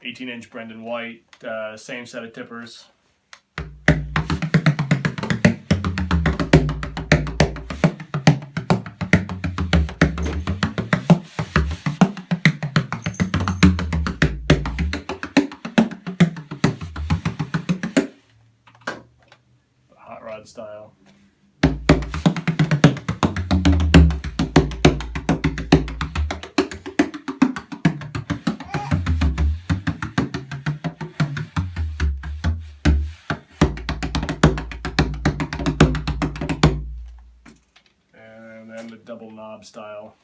18-inch Brendan White, same set of tippers. Hot rod style. And then the double knob style.